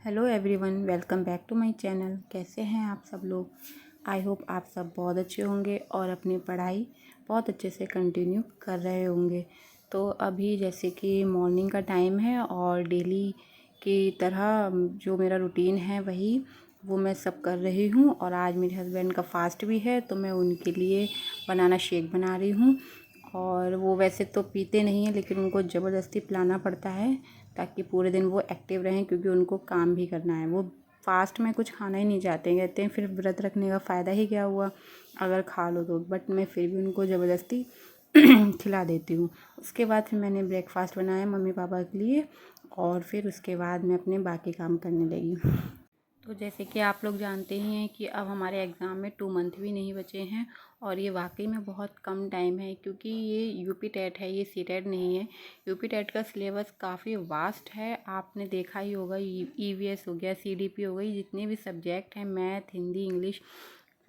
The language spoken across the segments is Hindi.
Hello everyone, welcome back to my channel. कैसे हैं आप सब लोग? आई होप आप सब बहुत अच्छे होंगे और अपनी पढ़ाई बहुत अच्छे से कंटिन्यू कर रहे होंगे। तो अभी जैसे कि मॉर्निंग का टाइम है और डेली की तरह जो मेरा रूटीन है वो मैं सब कर रही हूँ। और आज मेरे हस्बैंड का फास्ट भी है तो मैं उनके लिए बनाना शेक बना रही हूँ। और वो वैसे तो पीते नहीं हैं लेकिन उनको ज़बरदस्ती पिलाना पड़ता है ताकि पूरे दिन वो एक्टिव रहें, क्योंकि उनको काम भी करना है। वो फास्ट में कुछ खाना ही नहीं चाहते हैं, कहते हैं फिर व्रत रखने का फ़ायदा ही क्या हुआ अगर खा लो तो। बट मैं फिर भी उनको ज़बरदस्ती खिला देती हूँ। उसके बाद फिर मैंने ब्रेकफास्ट बनाया मम्मी पापा के लिए और फिर उसके बाद मैं अपने बाकी काम करने लगी। तो जैसे कि आप लोग जानते ही हैं कि अब हमारे एग्ज़ाम में 2 मंथ भी नहीं बचे हैं और ये वाकई में बहुत कम टाइम है, क्योंकि ये यूपी टेट है, ये सीटेट नहीं है। यूपी टेट का सिलेबस काफ़ी वास्ट है, आपने देखा ही होगा। ईवीएस हो गया, सीडीपी हो गई, जितने भी सब्जेक्ट हैं मैथ, हिंदी, इंग्लिश,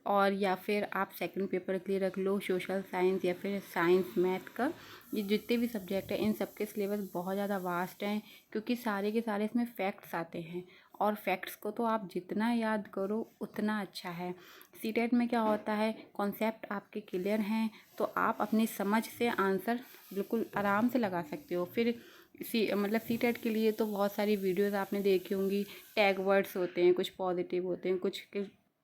और या फिर आप सेकंड पेपर के लिए रख लो सोशल साइंस या फिर साइंस मैथ का। ये जितने भी सब्जेक्ट हैं इन सब के सिलेबस बहुत ज़्यादा वास्ट हैं, क्योंकि सारे के सारे इसमें फैक्ट्स आते हैं और फैक्ट्स को तो आप जितना याद करो उतना अच्छा है। सीटेट में क्या होता है, कॉन्सेप्ट आपके क्लियर हैं तो आप अपनी समझ से आंसर बिल्कुल आराम से लगा सकते हो। फिर सीटेट के लिए तो बहुत सारी वीडियोस आपने देखी होंगी। टैग वर्ड्स होते हैं, कुछ पॉजिटिव होते हैं,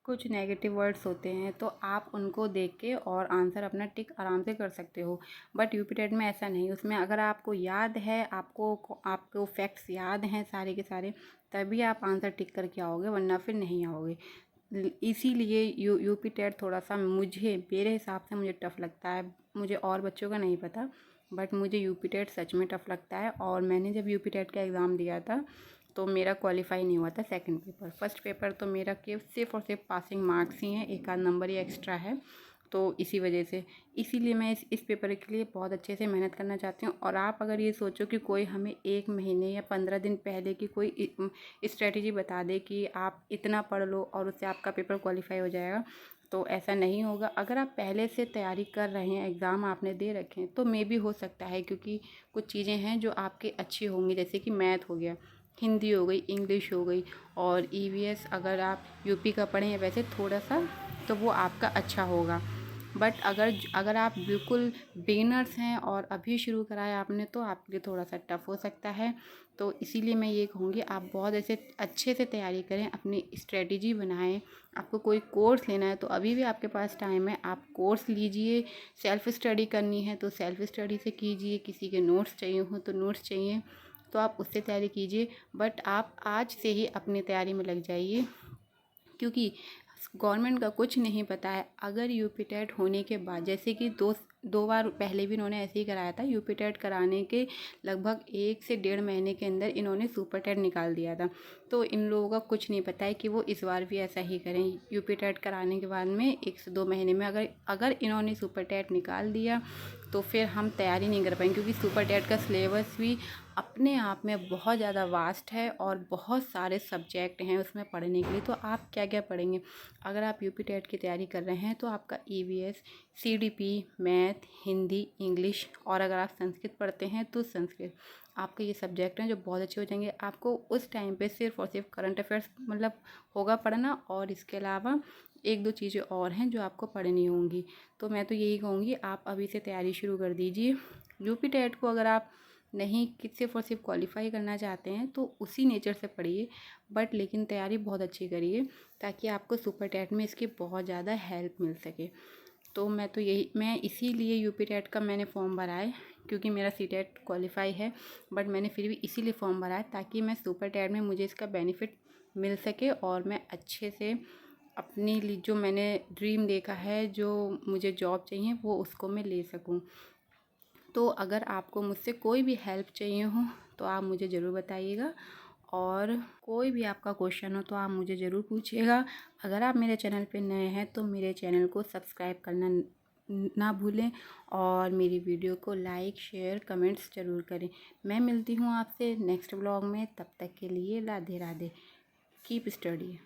कुछ नेगेटिव वर्ड्स होते हैं, तो आप उनको देख के और आंसर अपना टिक आराम से कर सकते हो। बट यूपी टेट में ऐसा नहीं, उसमें अगर आपको याद है, आपको फैक्ट्स याद हैं सारे के सारे, तभी आप आंसर टिक करके आओगे, वरना फिर नहीं आओगे। इसीलिए यूपी टेट थोड़ा सा मेरे हिसाब से मुझे टफ़ लगता है। मुझे और बच्चों का नहीं पता, बट मुझे यूपी टेट सच में टफ़ लगता है। और मैंने जब यूपी टेट का एग्ज़ाम दिया था तो मेरा क्वालिफाई नहीं हुआ था सेकंड पेपर। फर्स्ट पेपर तो मेरा सिर्फ़ और सिर्फ पासिंग मार्क्स ही हैं, एक आध नंबर ही एक्स्ट्रा है। तो इसी वजह से इसीलिए मैं इस पेपर के लिए बहुत अच्छे से मेहनत करना चाहती हूँ। और आप अगर ये सोचो कि कोई हमें 1 महीने या 15 दिन पहले की कोई स्ट्रेटजी बता दे कि आप इतना पढ़ लो और उससे आपका पेपर क्वालिफाई हो जाएगा, तो ऐसा नहीं होगा। अगर आप पहले से तैयारी कर रहे हैं, एग्ज़ाम आपने दे रखे हैं, तो मे भी हो सकता है, क्योंकि कुछ चीज़ें हैं जो आपके अच्छी होंगी, जैसे कि मैथ हो गया, हिंदी हो गई, इंग्लिश हो गई, और ईवीएस अगर आप यूपी का पढ़ें हैं वैसे थोड़ा सा, तो वो आपका अच्छा होगा। बट अगर आप बिल्कुल बिगिनर्स हैं और अभी शुरू करा है आपने, तो आपके लिए थोड़ा सा टफ़ हो सकता है। तो इसीलिए मैं ये कहूँगी आप बहुत ऐसे अच्छे से तैयारी करें, अपनी स्ट्रेटजी बनाएं। आपको कोई कोर्स लेना है तो अभी भी आपके पास टाइम है, आप कोर्स लीजिए। सेल्फ़ स्टडी करनी है तो सेल्फ़ स्टडी से कीजिए, किसी के नोट्स चाहिए हो तो नोट्स चाहिए तो आप उससे तैयारी कीजिए। बट आप आज से ही अपनी तैयारी में लग जाइए, क्योंकि गवर्नमेंट का कुछ नहीं पता है। अगर यूपी टेट होने के बाद, जैसे कि दो बार पहले भी इन्होंने ऐसे ही कराया था, यूपी टेट कराने के लगभग 1 से 1.5 महीने के अंदर इन्होंने सुपर टेट निकाल दिया था। तो इन लोगों का कुछ नहीं पता है कि वो इस बार भी ऐसा ही करें। यूपी टेट कराने के बाद में 1 से 2 महीने में अगर इन्होंने सुपर टेट निकाल दिया तो फिर हम तैयारी नहीं कर पाएंगे, क्योंकि सुपर टेट का सिलेबस भी अपने आप में बहुत ज़्यादा वास्ट है और बहुत सारे सब्जेक्ट हैं उसमें पढ़ने के लिए। तो आप क्या क्या पढ़ेंगे? अगर आप यूपी टेट की तैयारी कर रहे हैं तो आपका EVS, CDP, math, Hindi, English, और अगर आप संस्कृत पढ़ते हैं तो संस्कृत, आपके ये सब्जेक्ट हैं जो बहुत अच्छे हो जाएंगे। आपको उस टाइम पे सिर्फ और सिर्फ करंट अफेयर्स होगा पढ़ना, और इसके अलावा 1-2 चीज़ें और हैं जो आपको पढ़नी होंगी। तो मैं तो यही कहूँगी आप अभी से तैयारी शुरू कर दीजिए। यूपी टेट को अगर आप नहीं कि सिर्फ और सिर्फ क्वालिफाई करना चाहते हैं तो उसी नेचर से पढ़िए, बट लेकिन तैयारी बहुत अच्छी करिए ताकि आपको सुपर टेट में इसकी बहुत ज़्यादा हेल्प मिल सके। तो मैं इसीलिए यूपी टेट का मैंने फॉर्म भरा है, क्योंकि मेरा सी टेट क्वालिफाई है, बट मैंने फिर भी इसीलिए फॉर्म भरा है ताकि मैं सुपर टेट में मुझे इसका बेनिफिट मिल सके और मैं अच्छे से अपनी जो मैंने ड्रीम देखा है, जो मुझे जॉब चाहिए, वो उसको मैं ले सकूं। तो अगर आपको मुझसे कोई भी हेल्प चाहिए हो तो आप मुझे ज़रूर बताइएगा, और कोई भी आपका क्वेश्चन हो तो आप मुझे ज़रूर पूछिएगा। अगर आप मेरे चैनल पे नए हैं तो मेरे चैनल को सब्सक्राइब करना ना भूलें, और मेरी वीडियो को लाइक, शेयर, कमेंट्स ज़रूर करें। मैं मिलती हूँ आपसे नेक्स्ट व्लॉग में, तब तक के लिए राधे राधे। Keep study.